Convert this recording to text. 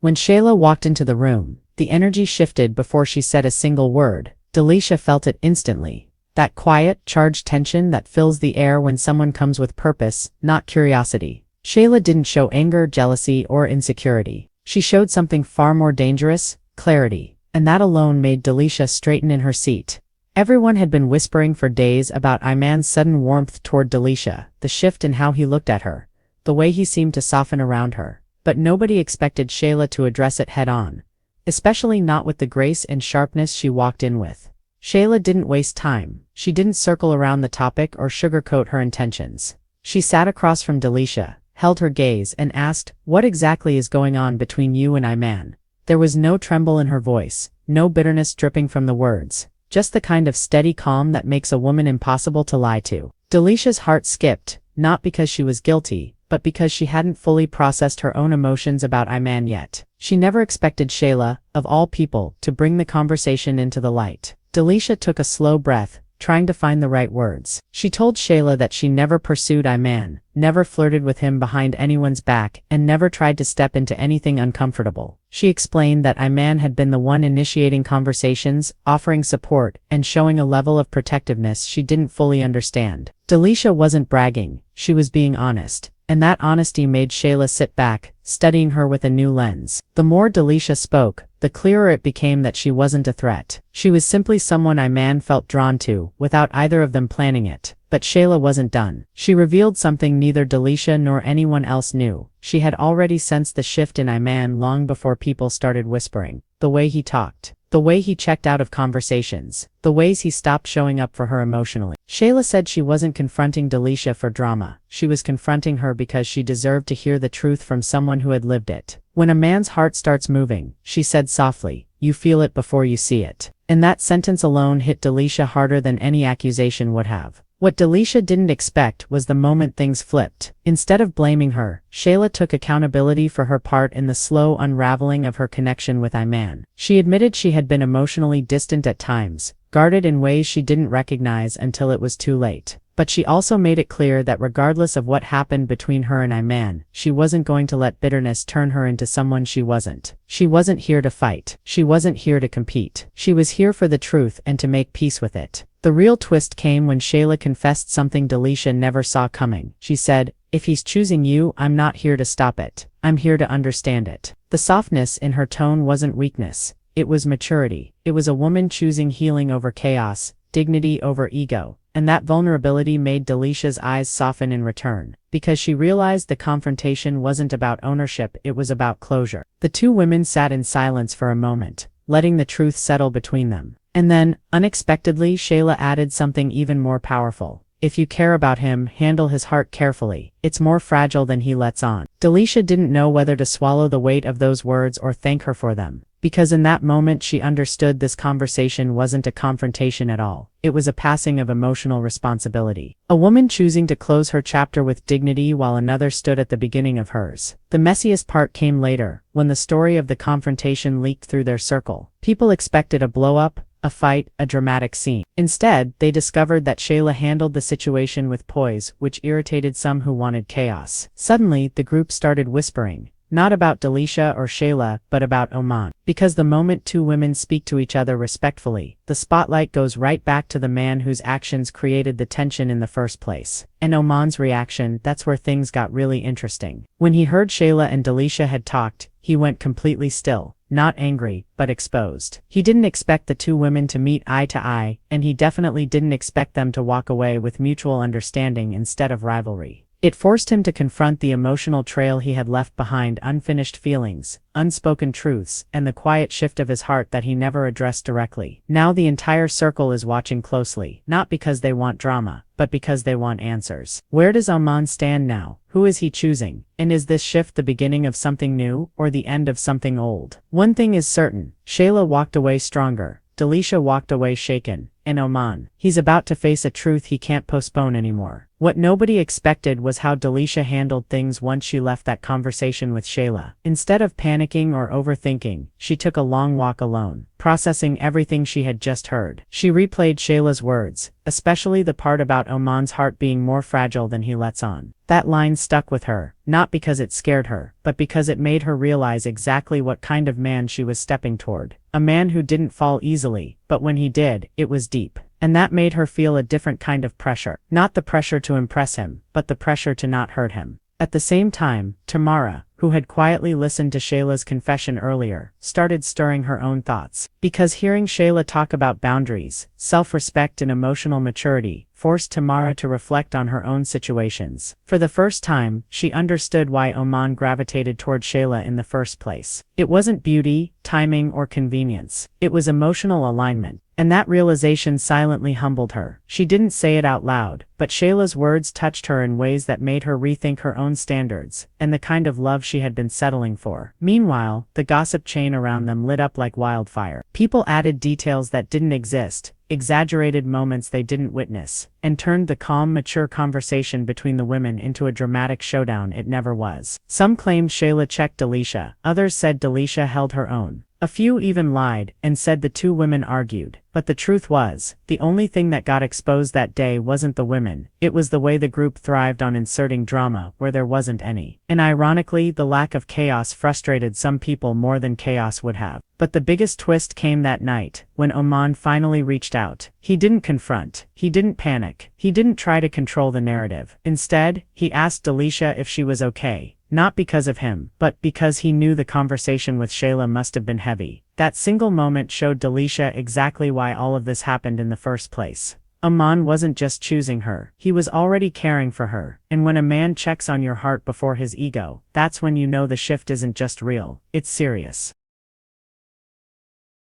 When Shayla walked into the room, the energy shifted before she said a single word. Delicia felt it instantly. That quiet, charged tension that fills the air when someone comes with purpose, not curiosity. Shayla didn't show anger, jealousy, or insecurity. She showed something far more dangerous: clarity. And that alone made Delicia straighten in her seat. Everyone had been whispering for days about Iman's sudden warmth toward Delicia, the shift in how he looked at her, the way he seemed to soften around her. But nobody expected Shayla to address it head-on, especially not with the grace and sharpness she walked in with. Shayla didn't waste time. She didn't circle around the topic or sugarcoat her intentions. She sat across from Delicia, held her gaze, and asked, "What exactly is going on between you and Iman?" There was no tremble in her voice, no bitterness dripping from the words, just the kind of steady calm that makes a woman impossible to lie to. Delicia's heart skipped, not because she was guilty, but because she hadn't fully processed her own emotions about Iman yet. She never expected Shayla, of all people, to bring the conversation into the light. Delicia took a slow breath, trying to find the right words. She told Shayla that she never pursued Iman, never flirted with him behind anyone's back, and never tried to step into anything uncomfortable. She explained that Iman had been the one initiating conversations, offering support, and showing a level of protectiveness she didn't fully understand. Delicia wasn't bragging, she was being honest. And that honesty made Shayla sit back, studying her with a new lens. The more Delicia spoke, the clearer it became that she wasn't a threat. She was simply someone Iman felt drawn to, without either of them planning it. But Shayla wasn't done. She revealed something neither Delicia nor anyone else knew. She had already sensed the shift in Iman long before people started whispering. The way he talked. The way he checked out of conversations. The ways he stopped showing up for her emotionally. Shayla said she wasn't confronting Delicia for drama. She was confronting her because she deserved to hear the truth from someone who had lived it. When a man's heart starts moving, she said softly, you feel it before you see it. And that sentence alone hit Delicia harder than any accusation would have. What Delicia didn't expect was the moment things flipped. Instead of blaming her, Shayla took accountability for her part in the slow unraveling of her connection with Iman. She admitted she had been emotionally distant at times, guarded in ways she didn't recognize until it was too late. But she also made it clear that regardless of what happened between her and Iman, she wasn't going to let bitterness turn her into someone she wasn't. She wasn't here to fight. She wasn't here to compete. She was here for the truth and to make peace with it. The real twist came when Shayla confessed something Delicia never saw coming. She said, "If he's choosing you, I'm not here to stop it. I'm here to understand it." The softness in her tone wasn't weakness. It was maturity. It was a woman choosing healing over chaos, dignity over ego. And that vulnerability made Delicia's eyes soften in return, because she realized the confrontation wasn't about ownership, it was about closure. The two women sat in silence for a moment, letting the truth settle between them. And then, unexpectedly, Shayla added something even more powerful. If you care about him, handle his heart carefully. It's more fragile than he lets on. Delicia didn't know whether to swallow the weight of those words or thank her for them. Because in that moment she understood this conversation wasn't a confrontation at all. It was a passing of emotional responsibility. A woman choosing to close her chapter with dignity while another stood at the beginning of hers. The messiest part came later, when the story of the confrontation leaked through their circle. People expected a blow-up, a fight, a dramatic scene. Instead, they discovered that Shayla handled the situation with poise, which irritated some who wanted chaos. Suddenly, the group started whispering. Not about Delicia or Shayla, but about Iman. Because the moment two women speak to each other respectfully, the spotlight goes right back to the man whose actions created the tension in the first place. And Iman's reaction, that's where things got really interesting. When he heard Shayla and Delicia had talked, he went completely still. Not angry, but exposed. He didn't expect the two women to meet eye to eye, and he definitely didn't expect them to walk away with mutual understanding instead of rivalry. It forced him to confront the emotional trail he had left behind: unfinished feelings, unspoken truths, and the quiet shift of his heart that he never addressed directly. Now the entire circle is watching closely, not because they want drama, but because they want answers. Where does Iman stand now? Who is he choosing? And is this shift the beginning of something new, or the end of something old? One thing is certain, Shayla walked away stronger. Delicia walked away shaken, and Oman. He's about to face a truth he can't postpone anymore. What nobody expected was how Delicia handled things once she left that conversation with Shayla. Instead of panicking or overthinking, she took a long walk alone, processing everything she had just heard. She replayed Shayla's words, especially the part about Oman's heart being more fragile than he lets on. That line stuck with her, not because it scared her, but because it made her realize exactly what kind of man she was stepping toward. A man who didn't fall easily, but when he did, it was deep. And that made her feel a different kind of pressure. Not the pressure to impress him, but the pressure to not hurt him. At the same time, Tamara, who had quietly listened to Shayla's confession earlier, started stirring her own thoughts. Because hearing Shayla talk about boundaries, self-respect and emotional maturity forced Tamara to reflect on her own situations. For the first time, she understood why Oman gravitated toward Shayla in the first place. It wasn't beauty, timing, or convenience. It was emotional alignment. And that realization silently humbled her. She didn't say it out loud, but Shayla's words touched her in ways that made her rethink her own standards and the kind of love she had been settling for. Meanwhile, the gossip chain around them lit up like wildfire. People added details that didn't exist, exaggerated moments they didn't witness, and turned the calm, mature conversation between the women into a dramatic showdown it never was. Some claimed Shayla checked Delicia, others said Delicia held her own. A few even lied and said the two women argued. But the truth was, the only thing that got exposed that day wasn't the women, it was the way the group thrived on inserting drama where there wasn't any. And ironically, the lack of chaos frustrated some people more than chaos would have. But the biggest twist came that night, when Oman finally reached out. He didn't confront, he didn't panic, he didn't try to control the narrative. Instead, he asked Delicia if she was okay. Not because of him, but because he knew the conversation with Shayla must have been heavy. That single moment showed Delicia exactly why all of this happened in the first place. Iman wasn't just choosing her, he was already caring for her. And when a man checks on your heart before his ego, that's when you know the shift isn't just real, it's serious.